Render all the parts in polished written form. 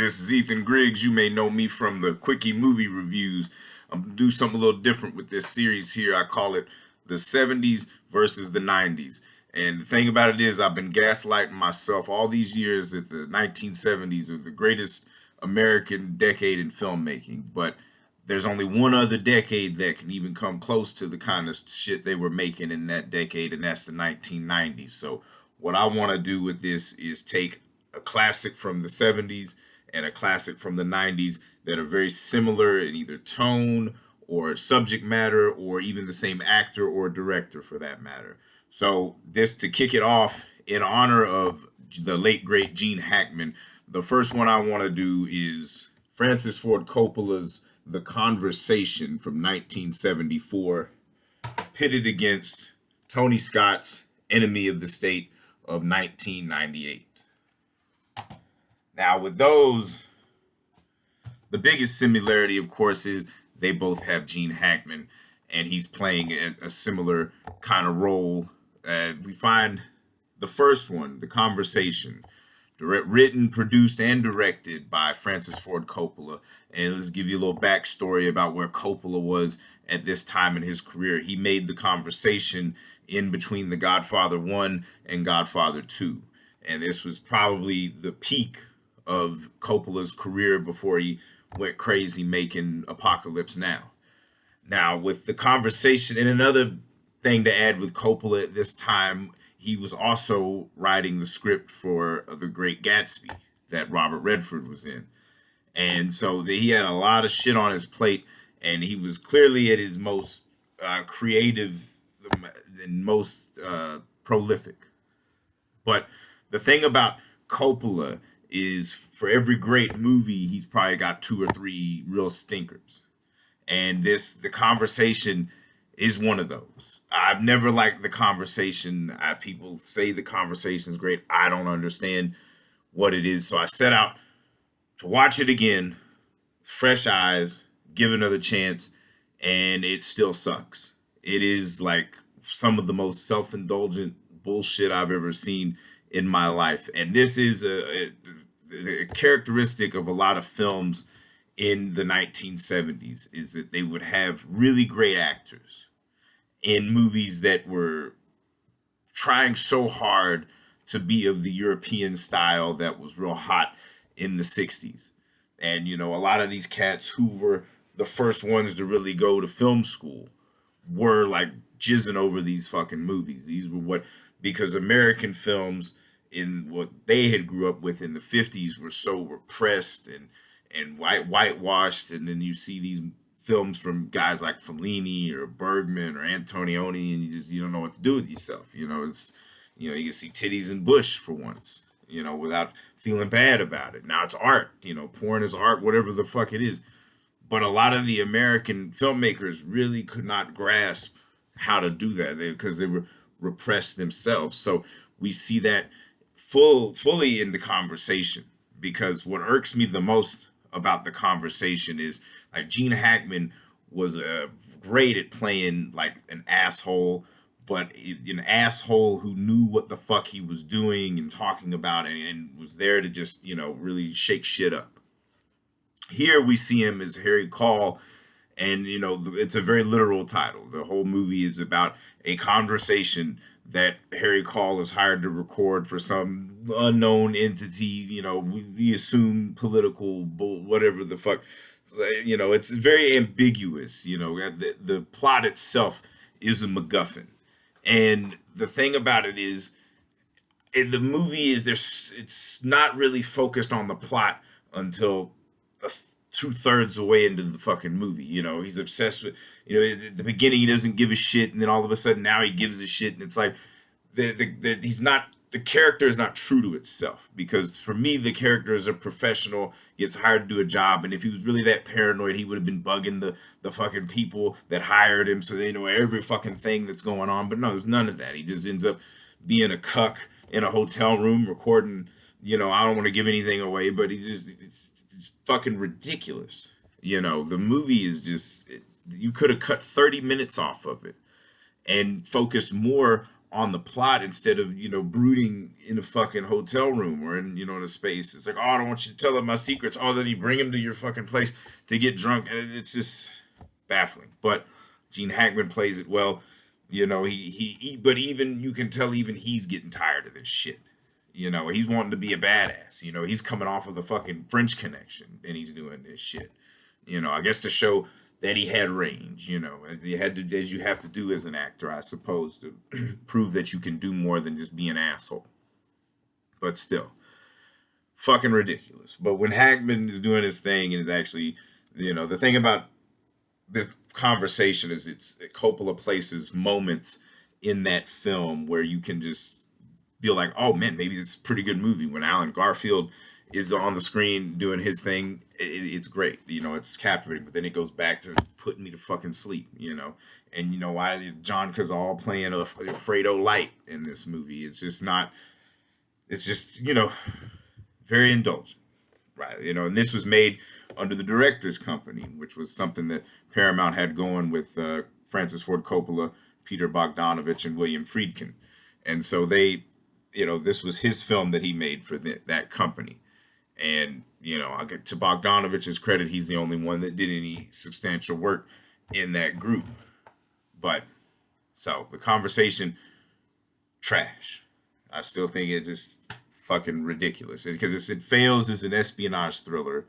This is Ethan Griggs. You may know me from the Quickie movie reviews. I'm going to do something a little different with this series here. I call it the 70s versus the 90s. And the thing about it is, I've been gaslighting myself all these years that the 1970s are the greatest American decade in filmmaking. But there's only one other decade that can even come close to the kind of shit they were making in that decade, and that's the 1990s. So, what I want to do with this is take a classic from the 70s and a classic from the 90s that are very similar in either tone or subject matter or even the same actor or director for that matter. So this to kick it off in honor of the late great Gene Hackman, the first one I want to do is Francis Ford Coppola's The Conversation from 1974, pitted against Tony Scott's Enemy of the State of 1998. Now, with those, the biggest similarity, of course, is they both have Gene Hackman, and he's playing a similar kind of role. We find the first one, The Conversation, written, produced, and directed by Francis Ford Coppola. And let's give you a little backstory about where Coppola was at this time in his career. He made The Conversation in between The Godfather 1 and Godfather 2. And this was probably the peak of Coppola's career before he went crazy making Apocalypse Now. Now, with The Conversation, and another thing to add with Coppola at this time, he was also writing the script for The Great Gatsby that Robert Redford was in. And so he had a lot of shit on his plate, and he was clearly at his most creative and most prolific. But the thing about Coppola is for every great movie, he's probably got 2 or 3 real stinkers. And The Conversation is one of those. I've never liked The Conversation. People say The Conversation is great. I don't understand what it is. So I set out to watch it again, fresh eyes, give it another chance, and it still sucks. It is like some of the most self-indulgent bullshit I've ever seen in my life. And this is a characteristic of a lot of films in the 1970s, is that they would have really great actors in movies that were trying so hard to be of the European style that was real hot in the 60s. And, you know, a lot of these cats who were the first ones to really go to film school were like jizzing over these fucking movies. These were because American films in what they had grew up with in the 50s were so repressed and whitewashed. And then you see these films from guys like Fellini or Bergman or Antonioni, and you don't know what to do with yourself. You know, you can see titties and bush for once, without feeling bad about it. Now it's art, porn is art, whatever the fuck it is. But a lot of the American filmmakers really could not grasp how to do that because they were repressed themselves. So we see that fully in The Conversation, because what irks me the most about The Conversation is like Gene Hackman was great at playing like an asshole, but an asshole who knew what the fuck he was doing and talking about and was there to just, really shake shit up. Here we see him as Harry Call, and, it's a very literal title. The whole movie is about a conversation that Harry Call is hired to record for some unknown entity, we assume political, whatever the fuck. It's very ambiguous, the plot itself is a MacGuffin. And the thing about it is, the movie it's not really focused on the plot until 2/3 away into the fucking movie. He's obsessed with, at the beginning he doesn't give a shit, and then all of a sudden now he gives a shit, and it's like the character is not true to itself. Because for me, the character is a professional, gets hired to do a job, and if he was really that paranoid, he would have been bugging the fucking people that hired him so they know every fucking thing that's going on. But no, there's none of that. He just ends up being a cuck in a hotel room recording, I don't want to give anything away, but it's fucking ridiculous. The movie is just, you could have cut 30 minutes off of it and focused more on the plot instead of, brooding in a fucking hotel room or in, in a space. It's like, oh, I don't want you to tell them my secrets. Oh, then you bring him to your fucking place to get drunk. And it's just baffling. But Gene Hackman plays it well. But even, you can tell even he's getting tired of this shit. He's wanting to be a badass. He's coming off of the fucking French Connection and he's doing this shit. I guess to show that he had range, as you have to do as an actor, I suppose, to prove that you can do more than just be an asshole. But still, fucking ridiculous. But when Hackman is doing his thing and is actually, the thing about this conversation is Coppola places moments in that film where you can just feel like, oh man, maybe it's a pretty good movie. When Alan Garfield is on the screen doing his thing, it's great. It's captivating. But then it goes back to putting me to fucking sleep, And why John Cazale playing a Fredo Light in this movie? It's just not, it's just, very indulgent, right? And this was made under the director's company, which was something that Paramount had going with Francis Ford Coppola, Peter Bogdanovich, and William Friedkin. And so they, this was his film that he made for that company. And, I'll get to Bogdanovich's credit, he's the only one that did any substantial work in that group. But, so, the conversation, trash. I still think it's just fucking ridiculous. Because it fails as an espionage thriller.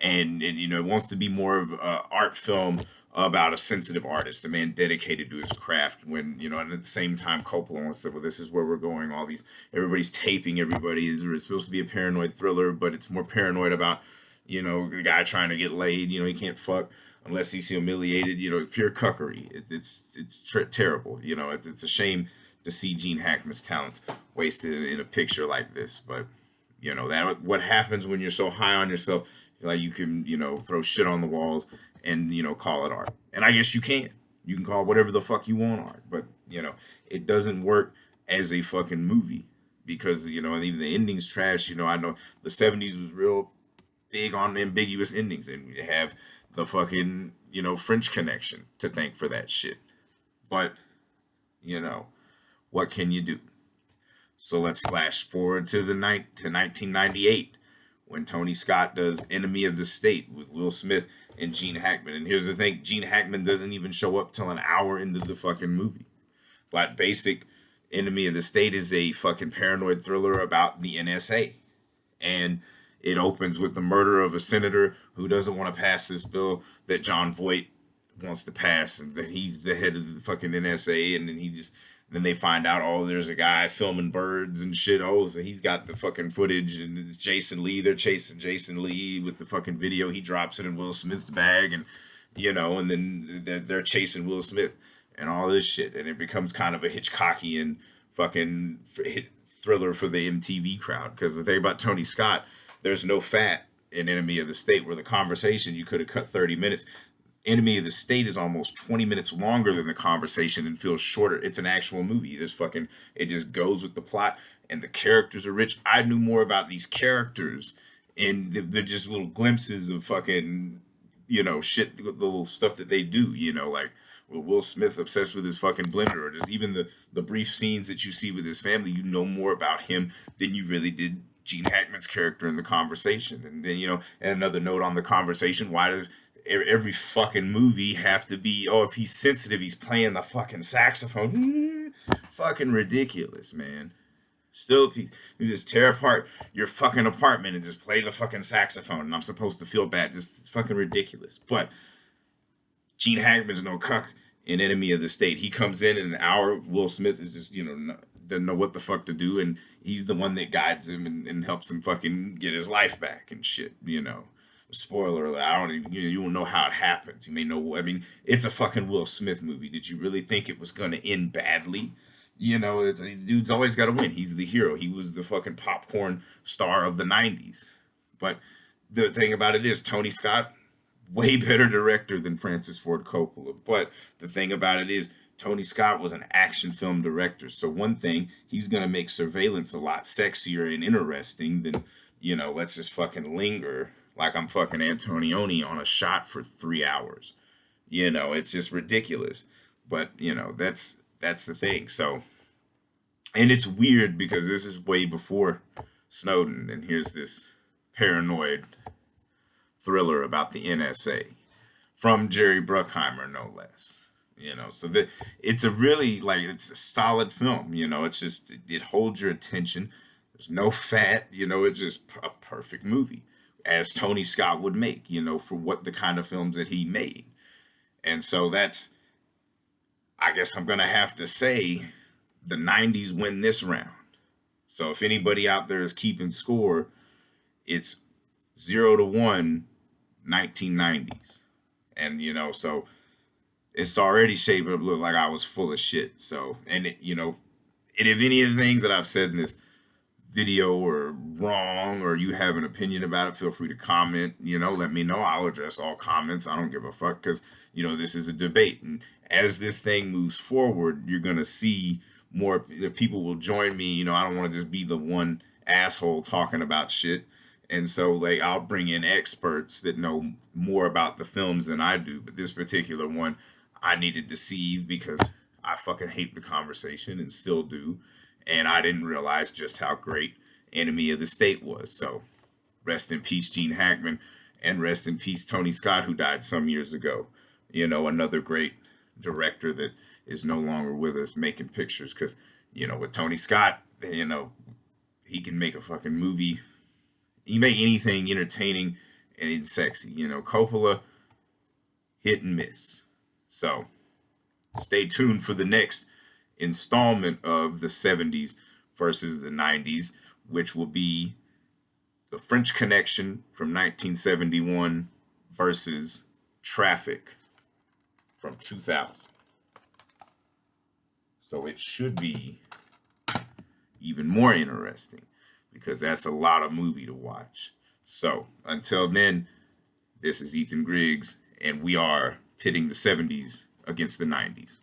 And it wants to be more of an art film about a sensitive artist, a man dedicated to his craft, when, and at the same time Coppola wants to, well, this is where we're going, everybody's taping everybody, it's supposed to be a paranoid thriller, but it's more paranoid about, the guy trying to get laid, he can't fuck unless he's humiliated, pure cuckery. It's terrible, it's a shame to see Gene Hackman's talents wasted in a picture like this, but, that what happens when you're so high on yourself, like you can, throw shit on the walls and, call it art. And I guess you can. You can call whatever the fuck you want art. But, it doesn't work as a fucking movie. Because, and even the ending's trash. I know the 70s was real big on ambiguous endings. And we have the fucking, French Connection to thank for that shit. But, what can you do? So let's flash forward to 1998. When Tony Scott does Enemy of the State with Will Smith and Gene Hackman. And here's the thing, Gene Hackman doesn't even show up till an hour into the fucking movie. But basic Enemy of the State is a fucking paranoid thriller about the NSA. And it opens with the murder of a senator who doesn't want to pass this bill that John Voight wants to pass. And that he's the head of the fucking NSA. And then they find out, oh, there's a guy filming birds and shit. Oh, so he's got the fucking footage, and it's Jason Lee. They're chasing Jason Lee with the fucking video. He drops it in Will Smith's bag, and, and then they're chasing Will Smith and all this shit. And it becomes kind of a Hitchcockian fucking thriller for the MTV crowd. Because the thing about Tony Scott, there's no fat in Enemy of the State, where the conversation, you could have cut 30 minutes. Enemy of the State is almost 20 minutes longer than the conversation and feels shorter. It's an actual movie. It just goes with the plot, and the characters are rich. I knew more about these characters, and they're just little glimpses of fucking, shit, the little stuff that they do, like Will Smith obsessed with his fucking blender, or just even the brief scenes that you see with his family, more about him than you really did Gene Hackman's character in the conversation. And then, and another note on the conversation, why does every fucking movie have to be, oh, if he's sensitive, he's playing the fucking saxophone? Fucking ridiculous, man. Still, you just tear apart your fucking apartment and just play the fucking saxophone, and I'm supposed to feel bad. Just fucking ridiculous. But Gene Hackman's no cuck in Enemy of the State. He comes in an hour. Will Smith is just, doesn't know what the fuck to do, and he's the one that guides him and helps him fucking get his life back and shit, Spoiler alert, I don't even, you won't know how it happens. You may know, it's a fucking Will Smith movie. Did you really think it was going to end badly? The dude's always got to win. He's the hero. He was the fucking popcorn star of the 90s. But the thing about it is, Tony Scott, way better director than Francis Ford Coppola. But the thing about it is, Tony Scott was an action film director. So one thing, he's going to make surveillance a lot sexier and interesting than, let's just fucking linger like I'm fucking Antonioni on a shot for 3 hours. It's just ridiculous. But, that's the thing. So And it's weird because this is way before Snowden, and here's this paranoid thriller about the NSA from Jerry Bruckheimer, no less. So it's a really like it's a solid film. It's just it holds your attention. There's no fat. It's just a perfect movie, as Tony Scott would make. For what the kind of films that he made, and so that's, I guess I'm gonna have to say, the '90s win this round. So if anybody out there is keeping score, it's 0-1, 1990s. And so it's already shaping up look like I was full of shit. So, and and if any of the things that I've said in this video are wrong, or you have an opinion about it, feel free to comment. Let me know. I'll address all comments. I don't give a fuck, because this is a debate, and as this thing moves forward, you're gonna see more people will join me. I don't want to just be the one asshole talking about shit. And so like I'll bring in experts that know more about the films than I do. But this particular one I needed to see because I fucking hate the conversation and still do. And I didn't realize just how great Enemy of the State was. So rest in peace, Gene Hackman, and rest in peace, Tony Scott, who died some years ago. Another great director that is no longer with us making pictures, because with Tony Scott, he can make a fucking movie. He make anything entertaining and sexy. Coppola, hit and miss. So stay tuned for the next installment of the 70s versus the 90s, which will be The French Connection from 1971 versus Traffic from 2000. So it should be even more interesting, because that's a lot of movie to watch. So until then, this is Ethan Griggs, and we are pitting the 70s against the 90s.